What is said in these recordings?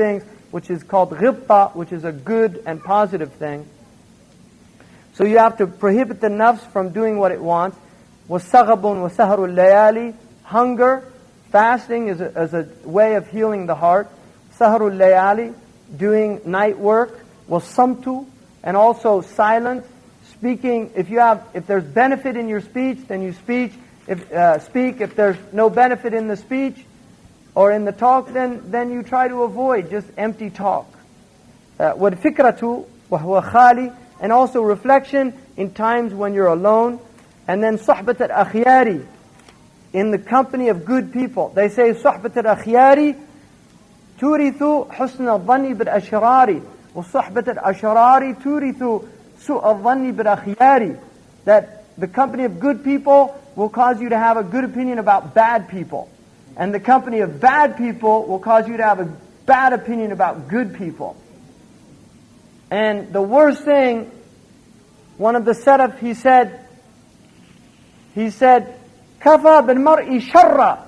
things, which is called ghibta, which is a good and positive thing. So you have to prohibit the nafs from doing what it wants. وَالسَّغَبٌ وَسَهَرُ اللَّيَالِ. Hunger, fasting is a way of healing the heart. سَهَرُ اللَّيَالِ, doing night work. وَالصَّمْتُ, and also silence. Speaking, if there's benefit in your speech, then you speak. If there's no benefit in the speech or in the talk, then you try to avoid just empty talk. وَالْفِكْرَةُ وَهُوَ خَالِ, and also reflection in times when you're alone. And then صُحْبَةَ الْأَخْيَارِ, in the company of good people. They say صُحْبَةَ الْأَخْيَارِ تُورِثُ حُسْنَ الظَّنِّ بِالْأَشْرَارِ وَصُحْبَةَ الْأَشْرَارِ تُورِثُ سُوءَ الظَّنِّ بِالْأَخْيَارِ. That the company of good people will cause you to have a good opinion about bad people. And the company of bad people will cause you to have a bad opinion about good people. And the worst thing, one of the Salaf, he said, كَفَى بِالْمَرْءِ شَرًّا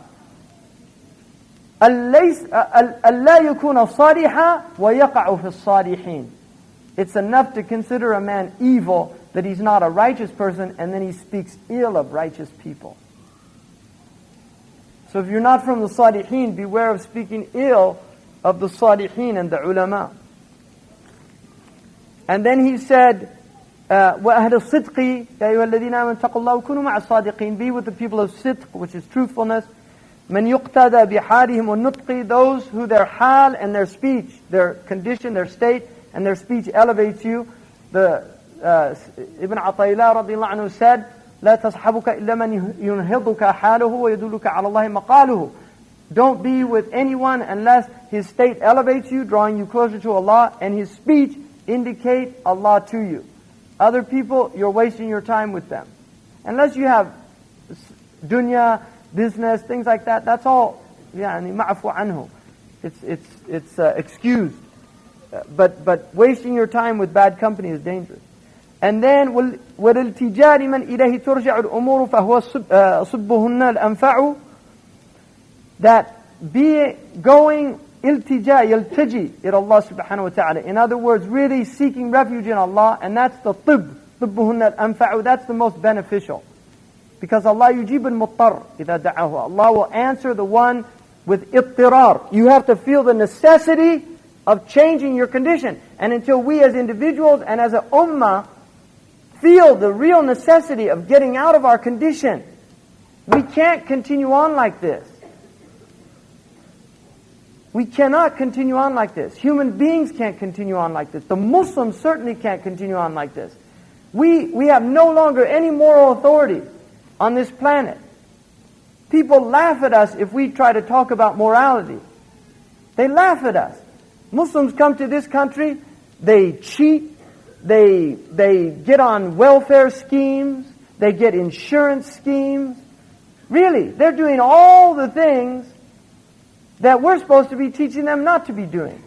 أَلَّا يَكُونَ صَالِحًا وَيَقَعُ فِي الصَّالِحِينَ. It's enough to consider a man evil that he's not a righteous person, and then he speaks ill of righteous people. So if you're not from the Salihin, beware of speaking ill of the Salihin and the ulama. And then he said, وَأَهْلُ الصِّدْقِ يَا أَيُّهَا الَّذِينَ آمَنُوا اتَّقُوا اللَّهَ وَكُونُوا مَعَ الصَّادِقِينَ. Be with the people of sidq, which is truthfulness. مَنْ يُقْتَدَى بِحَالِهِمْ وَالنُّطْقِ. Those who their hal and their speech, their condition, their state, and their speech elevates you. The Ibn Ata'illah radiallahu anhu said, لا تصحبك إلا من ينهضك حاله ويدلك على الله مقاله. Don't be with anyone unless his state elevates you, drawing you closer to Allah, and his speech indicate Allah to you. Other people, you're wasting your time with them. Unless you have dunya, business, things like that, that's all يعني معفو عنه. It's excused. But wasting your time with bad company is dangerous. And then وَالِالْتِجَارِ مَنْ إِلَيْهِ تُرْجَعُ الْأُمُورُ فَهُوَ صُبُّهُنَّ الْأَنْفَعُ. That going yaltaji ila Allah subhanahu wa ta'ala. In other words, really seeking refuge in Allah, and that's the طِبُّهُنَّ الْأَنْفَعُ. That's the most beneficial. Because Allah يُجِيبُ الْمُضْطَرَّ إِذَا دَعَهُ. Allah will answer the one with اضطرار. You have to feel the necessity of changing your condition. And until we as individuals and as a ummah feel the real necessity of getting out of our condition, we can't continue on like this. We cannot continue on like this. Human beings can't continue on like this. The Muslims certainly can't continue on like this. We have no longer any moral authority on this planet. People laugh at us if we try to talk about morality. They laugh at us. Muslims come to this country, they cheat, they get on welfare schemes, they get insurance schemes. Really, they're doing all the things that we're supposed to be teaching them not to be doing.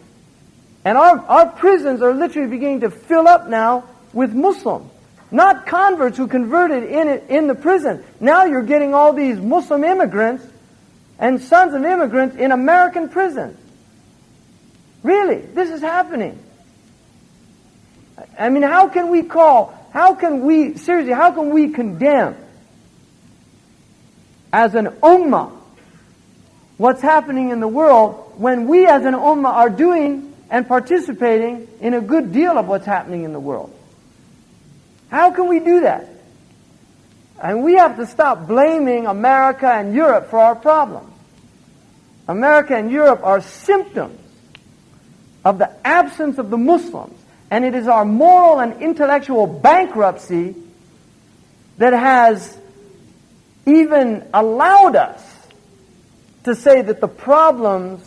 And our prisons are literally beginning to fill up now with Muslims. Not converts who converted in the prison. Now you're getting all these Muslim immigrants and sons of immigrants in American prisons. Really, this is happening. I mean, how can we condemn as an ummah what's happening in the world when we as an ummah are doing and participating in a good deal of what's happening in the world? How can we do that? And we have to stop blaming America and Europe for our problems. America and Europe are symptoms of the absence of the Muslims. And it is our moral and intellectual bankruptcy that has even allowed us to say that the problems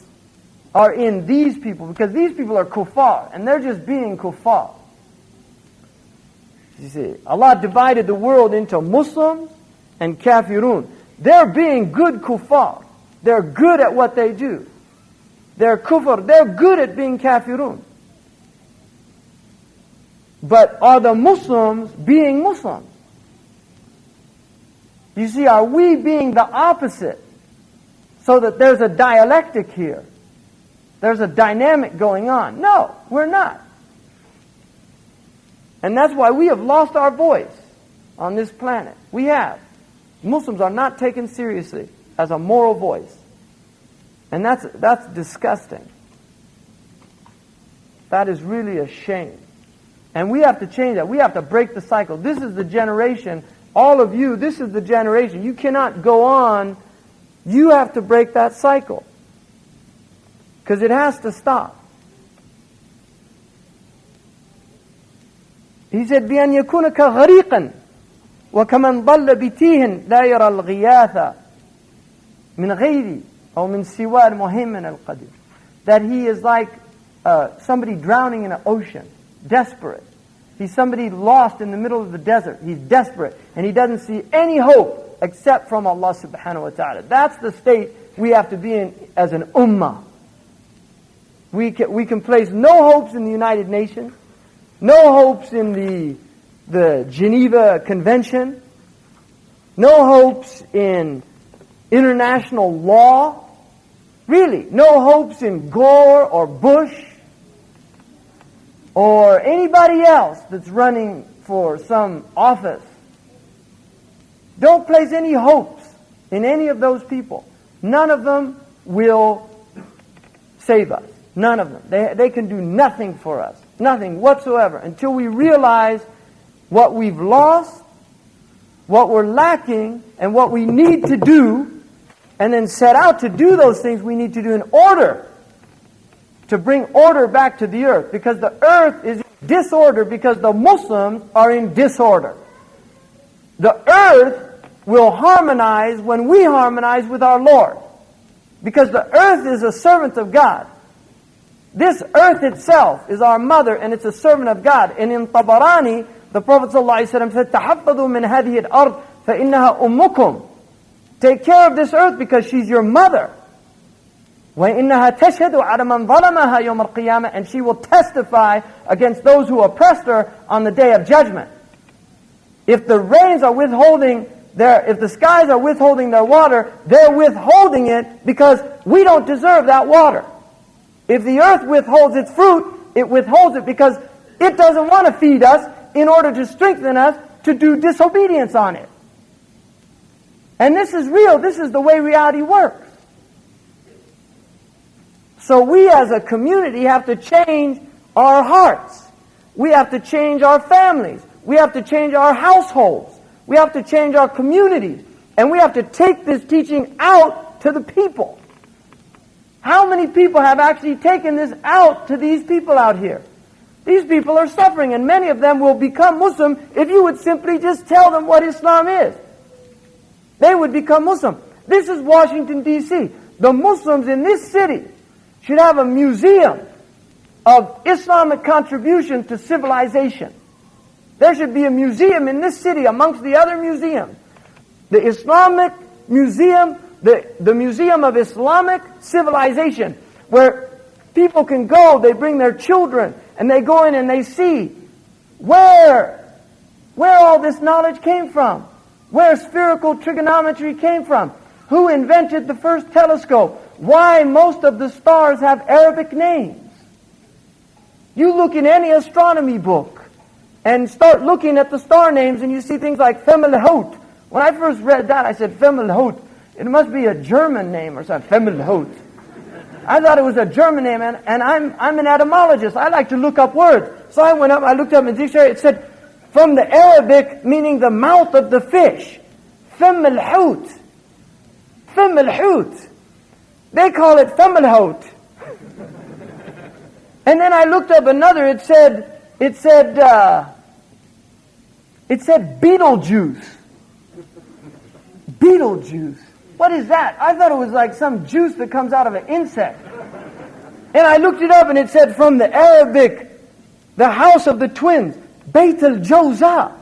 are in these people, because these people are kuffar, and they're just being kuffar. You see, Allah divided the world into Muslims and kafirun. They're being good kuffar. They're good at what they do. They're kufr. They're good at being kafirun. But are the Muslims being Muslims? You see, are we being the opposite? So that there's a dialectic here. There's a dynamic going on. No, we're not. And that's why we have lost our voice on this planet. We have. Muslims are not taken seriously as a moral voice. And that's disgusting. That is really a shame. And we have to change that. We have to break the cycle. This is the generation, all of you, this is the generation. You cannot go on. You have to break that cycle. Because it has to stop. He said, بِأَنْ يَكُونَ كَغَرِيقًا وَكَمَنْ ضَلَّ بِتِيهٍ لَا يَرَى الْغِيَاثَ مِنْ غَيْرِ أو مِنْ سِوَى الْمُهِمٍ الْقَدِيرِ. That he is like somebody drowning in an ocean, desperate. He's somebody lost in the middle of the desert. He's desperate, and he doesn't see any hope except from Allah subhanahu wa ta'ala. That's the state we have to be in as an ummah. We can place no hopes in the United Nations, no hopes in the Geneva Convention, no hopes in international law, really, no hopes in Gore or Bush or anybody else that's running for some office. Don't place any hopes in any of those people. None of them will save us. None of them. They can do nothing for us. Nothing whatsoever until we realize what we've lost, what we're lacking, and what we need to do, and then set out to do those things we need to do in order to bring order back to the earth. Because the earth is in disorder because the Muslims are in disorder. The earth will harmonize when we harmonize with our Lord. Because the earth is a servant of God. This earth itself is our mother and it's a servant of God. And in Tabarani, the Prophet ﷺ said, تَحَفَّظُوا مِنْ هَذِهِ الْأَرْضِ فَإِنَّهَا أُمُّكُمْ. Take care of this earth because she's your mother. وَإِنَّهَا تَشْهَدُ عَلَى مَنْ ظَلَمَهَا يَوْمَ الْقِيَامَةِ. And she will testify against those who oppressed her on the day of judgment. If the rains are withholding if the skies are withholding their water, they're withholding it because we don't deserve that water. If the earth withholds its fruit, it withholds it because it doesn't want to feed us in order to strengthen us to do disobedience on it. And this is real. This is the way reality works. So we as a community have to change our hearts. We have to change our families. We have to change our households. We have to change our communities. And we have to take this teaching out to the people. How many people have actually taken this out to these people out here? These people are suffering, and many of them will become Muslim if you would simply just tell them what Islam is. They would become Muslim. This is Washington, D.C. The Muslims in this city should have a museum of Islamic contribution to civilization. There should be a museum in this city amongst the other museums. The Islamic Museum, the Museum of Islamic Civilization, where people can go, they bring their children, and they go in and they see where all this knowledge came from, where spherical trigonometry came from, who invented the first telescope, why most of the stars have Arabic names. You look in any astronomy book and start looking at the star names and you see things like Femmelhaut. When I first read that, I said, Femmelhaut. It must be a German name or something, Femmelhaut. I thought it was a German name, and I'm an etymologist. I like to look up words. So I went up, I looked up in the dictionary, it said, from the Arabic, meaning the mouth of the fish. Femmelhaut. Femmelhaut. They call it Femmelhaut. And then I looked up another, it said Beetlejuice. Beetlejuice. What is that? I thought it was like some juice that comes out of an insect. And I looked it up and it said from the Arabic, the house of the twins, Beit al-Jawza.